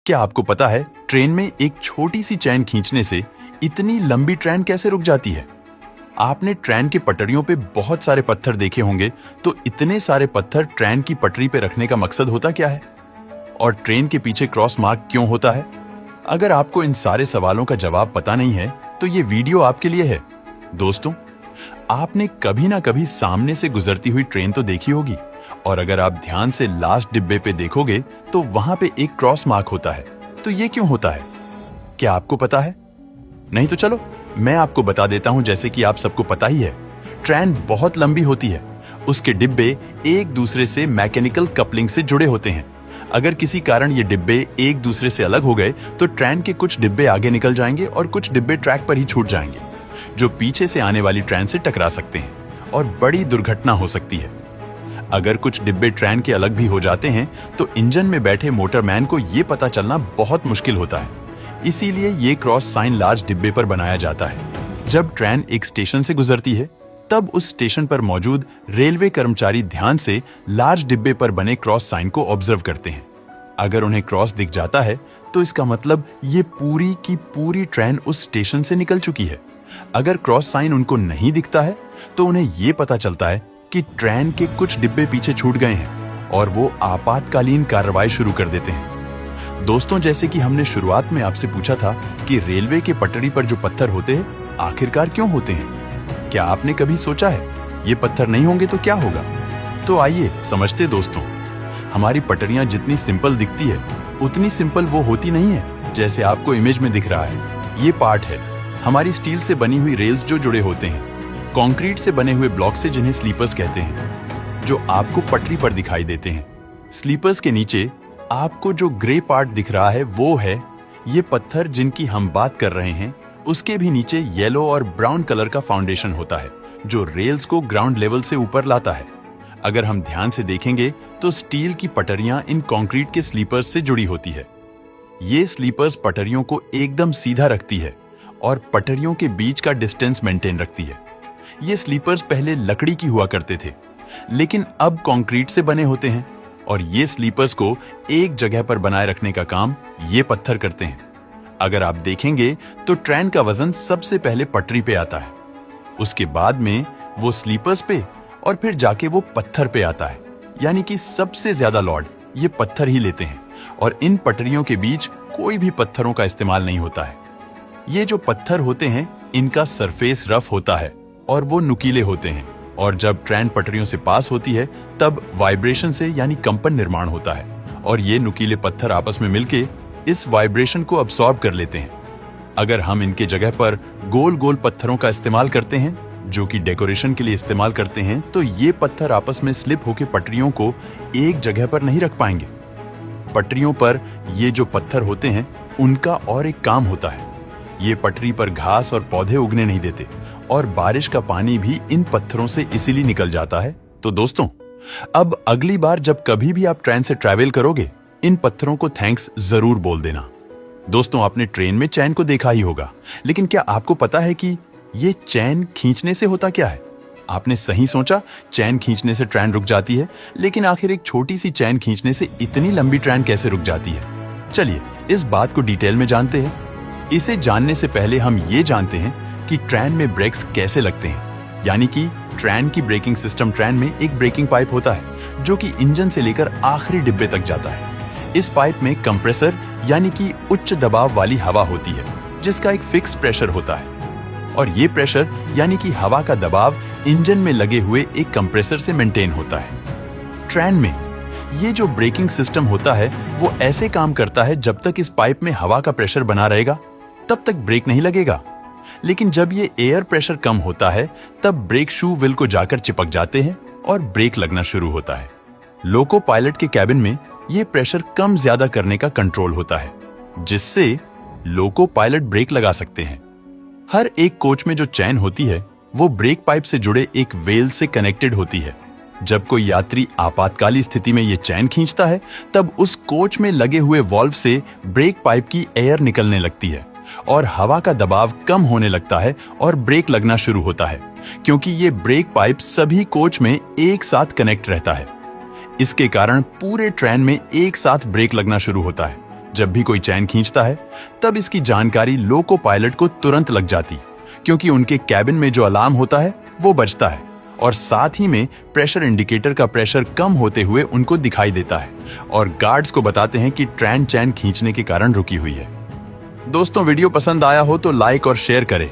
क्या आपको पता है ट्रेन में एक छोटी सी चैन खींचने से इतनी लंबी ट्रेन कैसे रुक जाती है? आपने ट्रेन की पटरियों पे बहुत सारे पत्थर देखे होंगे, तो इतने सारे पत्थर ट्रेन की पटरी पे रखने का मकसद होता क्या है? और ट्रेन के पीछे क्रॉस मार्क क्यों होता है? अगर आपको इन सारे सवालों का जवाब पता नहीं है, तो ये वीडियो आपके लिए है। दोस्तों, आपने कभी ना कभी सामने से गुजरती हुई ट्रेन तो देखी होगी, और अगर आप ध्यान से लास्ट डिब्बे पे देखोगे तो वहां पे एक क्रॉस मार्क होता है। तो ये क्यों होता है? क्या आपको पता है? नहीं तो चलो मैं आपको बता देता हूं। जैसे कि आप सबको पता ही है, ट्रेन बहुत लंबी होती है। उसके डिब्बे एक दूसरे से मैकेनिकल कपलिंग से जुड़े होते हैं। अगर किसी कारण ये डिब्बे एक दूसरे से अलग हो गए तो ट्रेन के कुछ डिब्बे आगे निकल जाएंगे और कुछ डिब्बे ट्रैक पर ही छूट जाएंगे, जो पीछे से आने वाली ट्रेन से टकरा सकते हैं और बड़ी दुर्घटना हो सकती है। अगर कुछ डिब्बे ट्रेन के अलग भी हो जाते हैं तो इंजन में बैठे मोटरमैन को ये पता चलना बहुत मुश्किल होता है। इसीलिए ये क्रॉस साइन लार्ज डिब्बे पर बनाया जाता है। जब ट्रेन एक स्टेशन से गुजरती है, तब उस स्टेशन पर मौजूद रेलवे कर्मचारी ध्यान से लार्ज डिब्बे पर बने क्रॉस साइन को ऑब्जर्व करते हैं। अगर उन्हें क्रॉस दिख जाता है तो इसका मतलब ये पूरी की पूरी ट्रेन उस स्टेशन से निकल चुकी है। अगर क्रॉस साइन उनको नहीं दिखता है तो उन्हें ये पता चलता है कि ट्रेन के कुछ डिब्बे पीछे छूट गए हैं और वो आपातकालीन कार्रवाई शुरू कर देते हैं। दोस्तों, जैसे कि हमने शुरुआत में आपसे पूछा था कि रेलवे के पटरी पर जो पत्थर होते हैं आखिरकार क्यों होते हैं? क्या आपने कभी सोचा है ये पत्थर नहीं होंगे तो क्या होगा? तो आइए समझते दोस्तों। हमारी पटरियां जितनी सिंपल दिखती है उतनी सिंपल वो होती नहीं है जैसे आपको इमेज में दिख रहा है। ये पार्ट है हमारी स्टील से बनी हुई रेल्स जो जुड़े होते हैं कंक्रीट से बने हुए ब्लॉक से, जिन्हें स्लीपर्स कहते हैं, जो आपको पटरी पर दिखाई देते हैं। स्लीपर्स के नीचे आपको जो ग्रे पार्ट दिख रहा है वो है ये पत्थर जिनकी हम बात कर रहे हैं। उसके भी नीचे येलो और ब्राउन कलर का फाउंडेशन होता है जो रेल्स को ग्राउंड लेवल से ऊपर लाता है। अगर हम ध्यान से देखेंगे तो स्टील की पटरियां इन कंक्रीट के स्लीपर्स से जुड़ी होती है। ये स्लीपर्स पटरियों को एकदम सीधा रखती है और पटरियों के बीच का डिस्टेंस मेंटेन रखती है। ये स्लीपर्स पहले लकड़ी की हुआ करते थे, लेकिन अब कंक्रीट से बने होते हैं और ये स्लीपर्स को एक जगह पर बनाए रखने का काम ये पत्थर करते हैं। अगर आप देखेंगे तो ट्रेन का वजन सबसे पहले पटरी पे आता है, उसके बाद में वो स्लीपर्स पे और फिर जाके वो पत्थर पे आता है। यानी कि सबसे ज्यादा लोड ये पत्थर ही लेते हैं और इन पटरियों के बीच कोई भी पत्थरों का इस्तेमाल नहीं होता है। ये जो पत्थर होते हैं इनका सरफेस रफ होता है और वो नुकीले होते हैं, और जब ट्रेन पटरियों से पास होती है तब वाइब्रेशन से यानी कंपन निर्माण होता है और ये नुकीले पत्थर आपस में मिलके इस वाइब्रेशन को अब्सॉर्ब कर लेते हैं। अगर हम इनके जगह पर गोल गोल पत्थरों का इस्तेमाल करते हैं जो कि डेकोरेशन के लिए इस्तेमाल करते हैं, तो ये पत्थर आपस में स्लिप होकर पटरियों को एक जगह पर नहीं रख पाएंगे। पटरियों पर ये जो पत्थर होते हैं उनका और एक काम होता है, ये पटरी पर घास और पौधे उगने नहीं देते और बारिश का पानी भी इन पत्थरों से इसीलिए निकल जाता है। तो दोस्तों, अब अगली बार जब कभी भी आप ट्रेन से ट्रैवल करोगे, इन पत्थरों को थैंक्स जरूर बोल देना। दोस्तों, आपने ट्रेन में चैन को देखा ही होगा, लेकिन क्या आपको पता है कि ये चैन खींचने से होता क्या है? आपने सही सोचा, चैन खींचने से ट्रेन रुक जाती है, लेकिन आखिर एक छोटी सी चैन खींचने से इतनी लंबी ट्रेन कैसे रुक जाती है? चलिए इस बात को डिटेल में जानते हैं। इसे जानने से पहले हम ये जानते हैं कि ट्रेन में ब्रेक्स कैसे लगते हैं। यानी कि ट्रेन की ब्रेकिंग सिस्टम, ट्रेन में एक ब्रेकिंग पाइप होता है जो कि इंजन से लेकर आखिरी डिब्बे तक जाता है। इस पाइप में कंप्रेसर यानी कि उच्च दबाव वाली हवा होती है जिसका एक फिक्स प्रेशर होता है, और ये प्रेशर यानी कि हवा का दबाव इंजन में लगे हुए एक कंप्रेसर से मेंटेन होता है। ट्रेन में ये जो ब्रेकिंग सिस्टम होता है वो ऐसे काम करता है, जब तक इस पाइप में हवा का प्रेशर बना रहेगा तब तक ब्रेक नहीं लगेगा। लेकिन जब ये एयर प्रेशर कम होता है तब ब्रेक शू व्हील को जाकर चिपक जाते हैं और ब्रेक लगना शुरू होता है। लोको पायलट के कैबिन में ये प्रेशर कम ज्यादा करने का कंट्रोल होता है, जिससे लोको पायलट ब्रेक लगा सकते हैं। हर एक कोच में जो चैन होती है वो ब्रेक पाइप से जुड़े एक वेल से कनेक्टेड होती है। जब कोई यात्री आपातकाली स्थिति में ये चैन खींचता है तब उस कोच में लगे हुए वॉल्व से ब्रेक पाइप की एयर निकलने लगती है और हवा का दबाव कम होने लगता है और ब्रेक लगना शुरू होता है, क्योंकि ये ब्रेक पाइप सभी कोच में एक साथ कनेक्ट रहता है। इसके कारण पूरे ट्रेन में एक साथ ब्रेक लगना शुरू होता है, जब भी कोई चैन खींचता है तब इसकी जानकारी लोको पायलट को तुरंत लग जाती, क्योंकि उनके कैबिन में जो अलार्म होता है वो बजता है और साथ ही में प्रेशर इंडिकेटर का प्रेशर कम होते हुए उनको दिखाई देता है और गार्ड्स को बताते हैं कि ट्रेन चैन खींचने के कारण रुकी हुई है। दोस्तों, वीडियो पसंद आया हो तो लाइक और शेयर करें